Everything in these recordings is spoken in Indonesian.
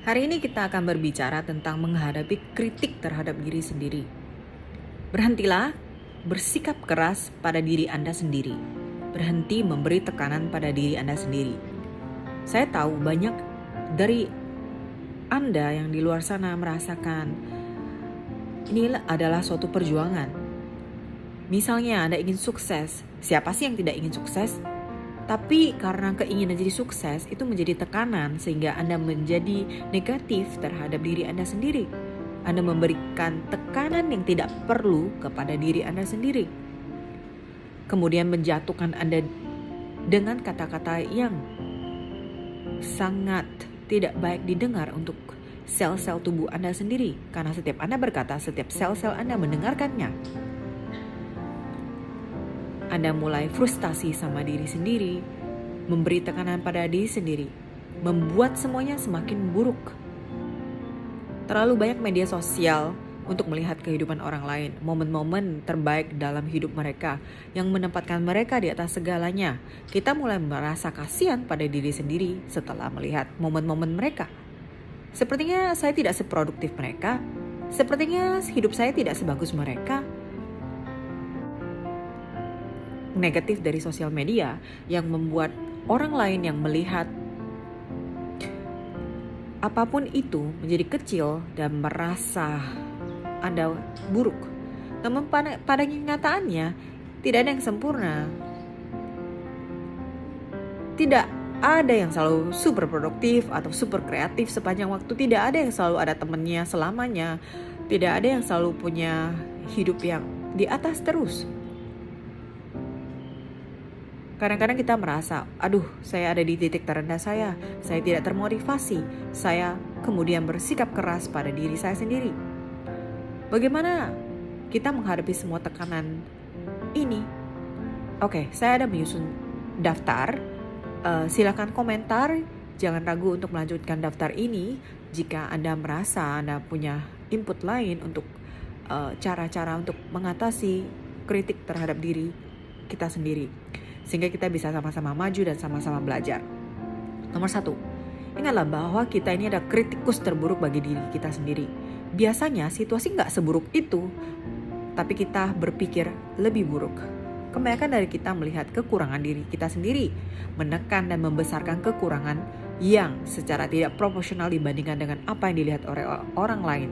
Hari ini kita akan berbicara tentang menghadapi kritik terhadap diri sendiri. Berhentilah bersikap keras pada diri Anda sendiri. Berhenti memberi tekanan pada diri Anda sendiri. Saya tahu banyak dari Anda yang di luar sana merasakan ini adalah suatu perjuangan. Misalnya Anda ingin sukses. Siapa sih yang tidak ingin sukses? Tapi karena keinginan jadi sukses itu menjadi tekanan sehingga Anda menjadi negatif terhadap diri Anda sendiri. Anda memberikan tekanan yang tidak perlu kepada diri Anda sendiri. Kemudian menjatuhkan Anda dengan kata-kata yang sangat tidak baik didengar untuk sel-sel tubuh Anda sendiri. Karena setiap Anda berkata, setiap sel-sel Anda mendengarkannya. Anda mulai frustasi sama diri sendiri, memberi tekanan pada diri sendiri, membuat semuanya semakin buruk. Terlalu banyak media sosial untuk melihat kehidupan orang lain, momen-momen terbaik dalam hidup mereka yang menempatkan mereka di atas segalanya. Kita mulai merasa kasihan pada diri sendiri setelah melihat momen-momen mereka. Sepertinya saya tidak seproduktif mereka, sepertinya hidup saya tidak sebagus mereka. Negatif dari sosial media yang membuat orang lain yang melihat apapun itu menjadi kecil dan merasa Anda buruk. Namun pada kenyataannya tidak ada yang sempurna. Tidak ada yang selalu super produktif atau super kreatif sepanjang waktu. Tidak ada yang selalu ada temannya selamanya. Tidak ada yang selalu punya hidup yang di atas terus. Kadang-kadang kita merasa, aduh saya ada di titik terendah saya tidak termotivasi, saya kemudian bersikap keras pada diri saya sendiri. Bagaimana kita menghadapi semua tekanan ini? Oke, saya ada menyusun daftar, silakan komentar, jangan ragu untuk melanjutkan daftar ini jika Anda merasa Anda punya input lain untuk cara-cara untuk mengatasi kritik terhadap diri kita sendiri. Sehingga kita bisa sama-sama maju dan sama-sama belajar. Nomor 1, ingatlah bahwa kita ini ada kritikus terburuk bagi diri kita sendiri. Biasanya situasi gak seburuk itu, tapi kita berpikir lebih buruk. Kebanyakan dari kita melihat kekurangan diri kita sendiri, menekan dan membesarkan kekurangan yang secara tidak proporsional dibandingkan dengan apa yang dilihat oleh orang lain.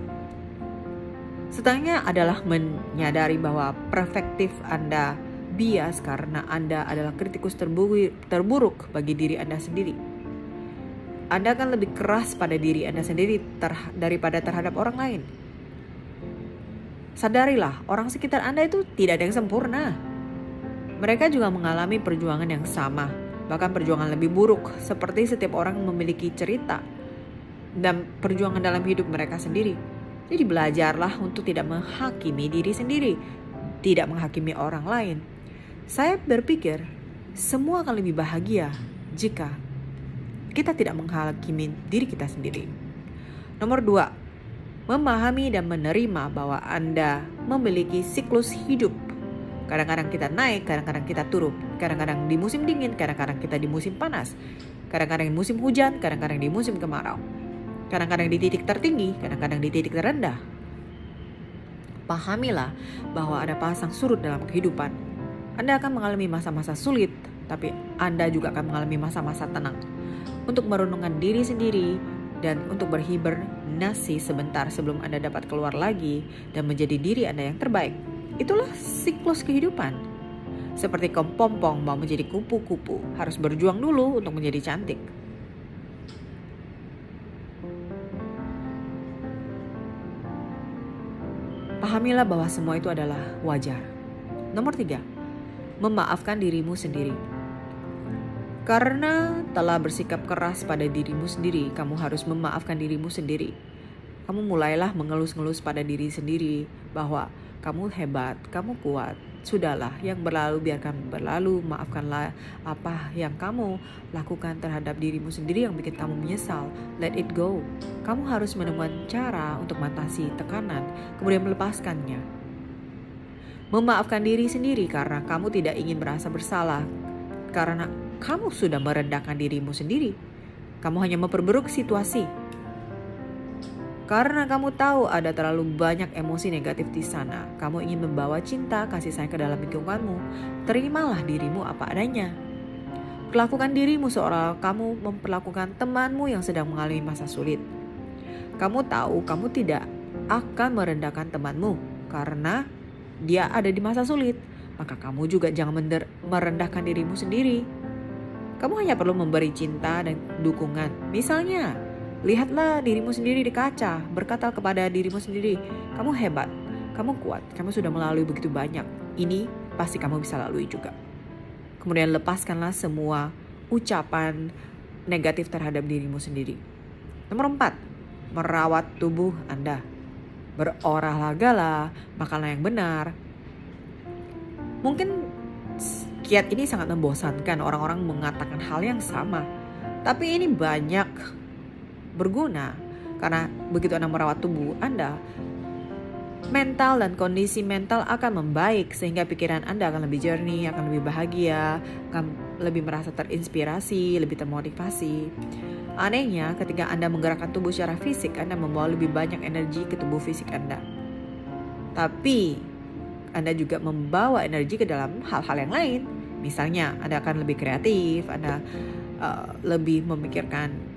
Setengahnya adalah menyadari bahwa perspektif Anda bias karena Anda adalah kritikus terburuk bagi diri Anda sendiri. Anda akan lebih keras pada diri Anda sendiri daripada terhadap orang lain. Sadarilah, orang sekitar Anda itu tidak ada yang sempurna. Mereka juga mengalami perjuangan yang sama, bahkan perjuangan lebih buruk, seperti setiap orang memiliki cerita dan perjuangan dalam hidup mereka sendiri. Jadi belajarlah untuk tidak menghakimi diri sendiri, tidak menghakimi orang lain. Saya berpikir semua akan lebih bahagia jika kita tidak menghakimi diri kita sendiri. Nomor 2, memahami dan menerima bahwa Anda memiliki siklus hidup. Kadang-kadang kita naik, kadang-kadang kita turun. Kadang-kadang di musim dingin, kadang-kadang kita di musim panas. Kadang-kadang di musim hujan, kadang-kadang di musim kemarau. Kadang-kadang di titik tertinggi, kadang-kadang di titik terendah. Pahamilah bahwa ada pasang surut dalam kehidupan. Anda akan mengalami masa-masa sulit, tapi Anda juga akan mengalami masa-masa tenang. Untuk merenungkan diri sendiri dan untuk berhibernasi sebentar sebelum Anda dapat keluar lagi dan menjadi diri Anda yang terbaik. Itulah siklus kehidupan. Seperti kepompong mau menjadi kupu-kupu, harus berjuang dulu untuk menjadi cantik. Pahamilah bahwa semua itu adalah wajar. Nomor 3, memaafkan dirimu sendiri. Karena telah bersikap keras pada dirimu sendiri, kamu harus memaafkan dirimu sendiri. Kamu mulailah mengelus-ngelus pada diri sendiri bahwa kamu hebat, kamu kuat. Sudahlah, yang berlalu biarkan berlalu. Maafkanlah apa yang kamu lakukan terhadap dirimu sendiri yang bikin kamu menyesal. Let it go. Kamu harus menemukan cara untuk mengatasi tekanan, kemudian melepaskannya. Memaafkan diri sendiri karena kamu tidak ingin merasa bersalah, karena kamu sudah merendahkan dirimu sendiri. Kamu hanya memperburuk situasi. Karena kamu tahu ada terlalu banyak emosi negatif di sana. Kamu ingin membawa cinta, kasih sayang ke dalam lingkunganmu. Terimalah dirimu apa adanya. Perlakukan dirimu seolah kamu memperlakukan temanmu yang sedang mengalami masa sulit. Kamu tahu kamu tidak akan merendahkan temanmu karena dia ada di masa sulit. Maka kamu juga jangan merendahkan dirimu sendiri. Kamu hanya perlu memberi cinta dan dukungan. Misalnya, lihatlah dirimu sendiri di kaca, berkata kepada dirimu sendiri, kamu hebat, kamu kuat, kamu sudah melalui begitu banyak. Ini pasti kamu bisa lalui juga. Kemudian lepaskanlah semua ucapan negatif terhadap dirimu sendiri. Nomor 4, merawat tubuh Anda. Berolahragalah, makanlah yang benar. Mungkin kiat ini sangat membosankan, orang-orang mengatakan hal yang sama. Tapi ini banyak berguna karena begitu Anda merawat tubuh Anda, mental dan kondisi mental akan membaik sehingga pikiran Anda akan lebih jernih, akan lebih bahagia, akan lebih merasa terinspirasi, lebih termotivasi. Anehnya, ketika Anda menggerakkan tubuh secara fisik, Anda membawa lebih banyak energi ke tubuh fisik Anda. Tapi Anda juga membawa energi ke dalam hal-hal yang lain. Misalnya, Anda akan lebih kreatif, Anda lebih memikirkan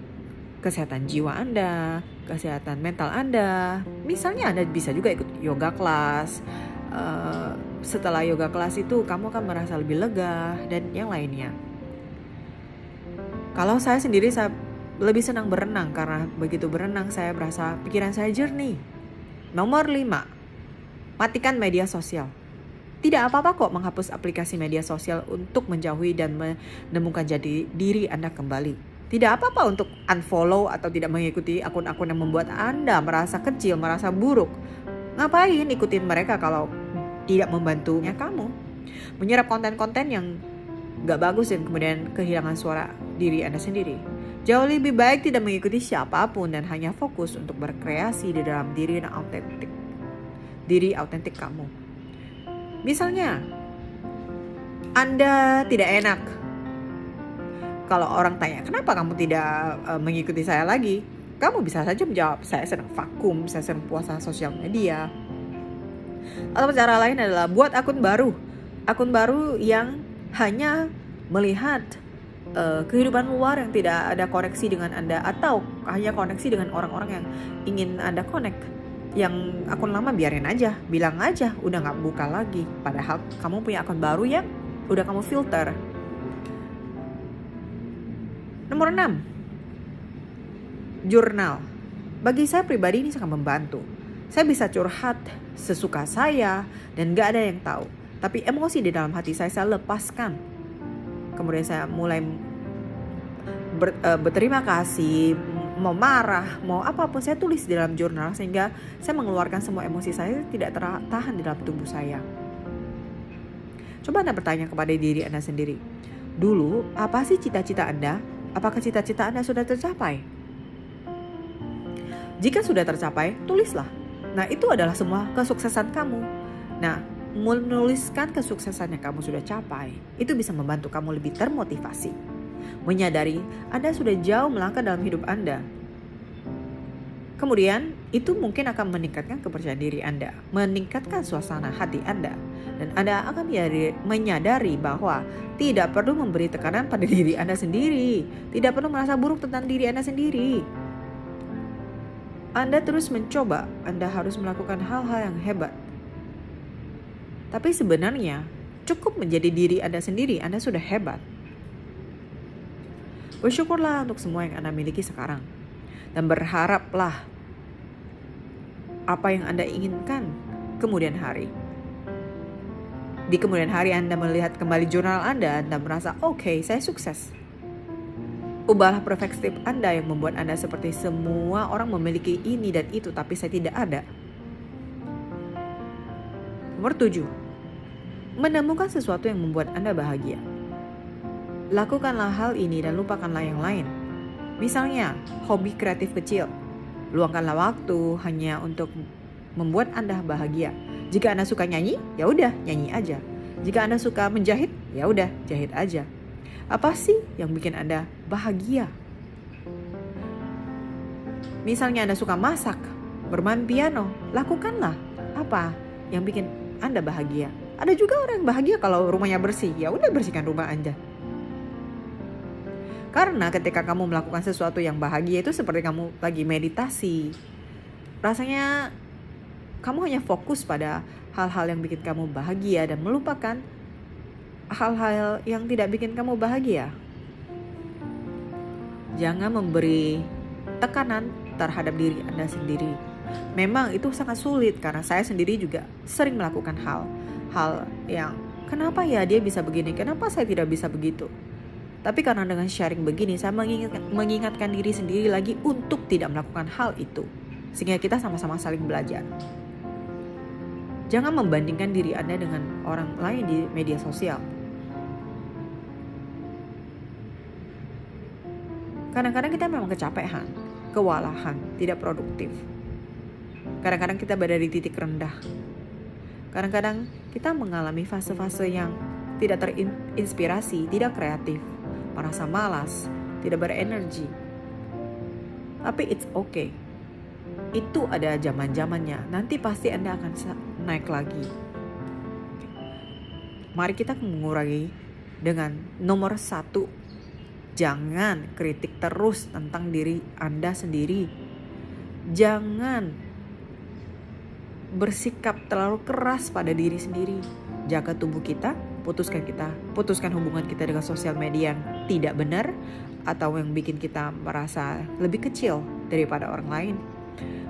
kesehatan jiwa Anda, kesehatan mental Anda. Misalnya Anda bisa juga ikut yoga kelas. Setelah yoga kelas itu kamu akan merasa lebih lega dan yang lainnya. Kalau saya sendiri, saya lebih senang berenang karena begitu berenang saya merasa pikiran saya jernih. Nomor 5, matikan media sosial. Tidak apa-apa kok menghapus aplikasi media sosial untuk menjauhi dan menemukan jati diri Anda kembali. Tidak apa-apa untuk unfollow atau tidak mengikuti akun-akun yang membuat Anda merasa kecil, merasa buruk. Ngapain ikutin mereka kalau tidak membantunya kamu? Menyerap konten-konten yang gak bagus dan kemudian kehilangan suara diri Anda sendiri. Jauh lebih baik tidak mengikuti siapapun dan hanya fokus untuk berkreasi di dalam diri yang autentik. Diri autentik kamu. Misalnya, Anda tidak enak kalau orang tanya, kenapa kamu tidak mengikuti saya lagi? Kamu bisa saja menjawab, saya sedang vakum, saya sedang puasa sosial media. Atau cara lain adalah buat akun baru. Akun baru yang hanya melihat kehidupan luar yang tidak ada koneksi dengan Anda. Atau hanya koneksi dengan orang-orang yang ingin Anda connect. Yang akun lama biarin aja, bilang aja udah gak buka lagi. Padahal kamu punya akun baru yang udah kamu filter. Nomor 6, jurnal. Bagi saya pribadi ini sangat membantu. Saya bisa curhat sesuka saya dan gak ada yang tahu. Tapi emosi di dalam hati saya lepaskan. Kemudian saya mulai berterima kasih, mau marah, mau apapun saya tulis di dalam jurnal sehingga saya mengeluarkan semua emosi saya tidak tertahan di dalam tubuh saya. Coba Anda bertanya kepada diri Anda sendiri. Dulu, apa sih cita-cita Anda? Apakah cita-cita Anda sudah tercapai? Jika sudah tercapai, tulislah. Nah, itu adalah semua kesuksesan kamu. Nah, menuliskan kesuksesan yang kamu sudah capai, itu bisa membantu kamu lebih termotivasi. Menyadari Anda sudah jauh melangkah dalam hidup Anda. Kemudian itu mungkin akan meningkatkan kepercayaan diri Anda, meningkatkan suasana hati Anda, dan Anda akan menyadari bahwa tidak perlu memberi tekanan pada diri Anda sendiri, tidak perlu merasa buruk tentang diri Anda sendiri. Anda terus mencoba, Anda harus melakukan hal-hal yang hebat. Tapi sebenarnya cukup menjadi diri Anda sendiri, Anda sudah hebat. Bersyukurlah untuk semua yang Anda miliki sekarang. Dan berharaplah apa yang Anda inginkan kemudian hari. Di kemudian hari Anda melihat kembali jurnal Anda merasa, oke, saya sukses. Ubahlah perspektif Anda yang membuat Anda seperti semua orang memiliki ini dan itu, tapi saya tidak ada. Nomor 7, menemukan sesuatu yang membuat Anda bahagia. Lakukanlah hal ini dan lupakanlah yang lain. Misalnya, hobi kreatif kecil. Luangkanlah waktu hanya untuk membuat Anda bahagia. Jika Anda suka nyanyi, ya udah nyanyi aja. Jika Anda suka menjahit, ya udah jahit aja. Apa sih yang bikin Anda bahagia? Misalnya Anda suka masak, bermain piano, lakukanlah apa yang bikin Anda bahagia. Ada juga orang yang bahagia kalau rumahnya bersih, ya udah bersihkan rumah Anda. Karena ketika kamu melakukan sesuatu yang bahagia itu seperti kamu lagi meditasi. Rasanya kamu hanya fokus pada hal-hal yang bikin kamu bahagia dan melupakan hal-hal yang tidak bikin kamu bahagia. Jangan memberi tekanan terhadap diri Anda sendiri. Memang itu sangat sulit karena saya sendiri juga sering melakukan hal yang kenapa ya dia bisa begini, kenapa saya tidak bisa begitu. Tapi karena dengan sharing begini, saya mengingatkan diri sendiri lagi untuk tidak melakukan hal itu. Sehingga kita sama-sama saling belajar. Jangan membandingkan diri Anda dengan orang lain di media sosial. Kadang-kadang kita memang kecapean, kewalahan, tidak produktif. Kadang-kadang kita berada di titik rendah. Kadang-kadang kita mengalami fase-fase yang tidak terinspirasi, tidak kreatif, merasa malas, tidak berenergi. Tapi it's okay. Itu ada zaman-zamannya. Nanti pasti Anda akan naik lagi. Mari kita mengurangi dengan nomor 1. Jangan kritik terus tentang diri Anda sendiri. Jangan bersikap terlalu keras pada diri sendiri. Jaga tubuh kita, putuskan hubungan kita dengan sosial media yang tidak benar atau yang bikin kita merasa lebih kecil daripada orang lain.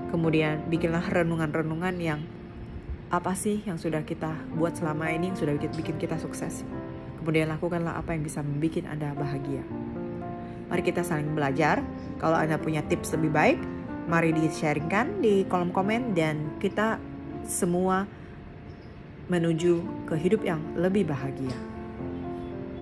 Kemudian bikinlah renungan-renungan yang apa sih yang sudah kita buat selama ini yang sudah bikin kita sukses. Kemudian lakukanlah apa yang bisa membuat Anda bahagia. Mari kita saling belajar. Kalau Anda punya tips lebih baik, mari di-sharingkan di kolom komen dan kita semua menuju ke hidup yang lebih bahagia.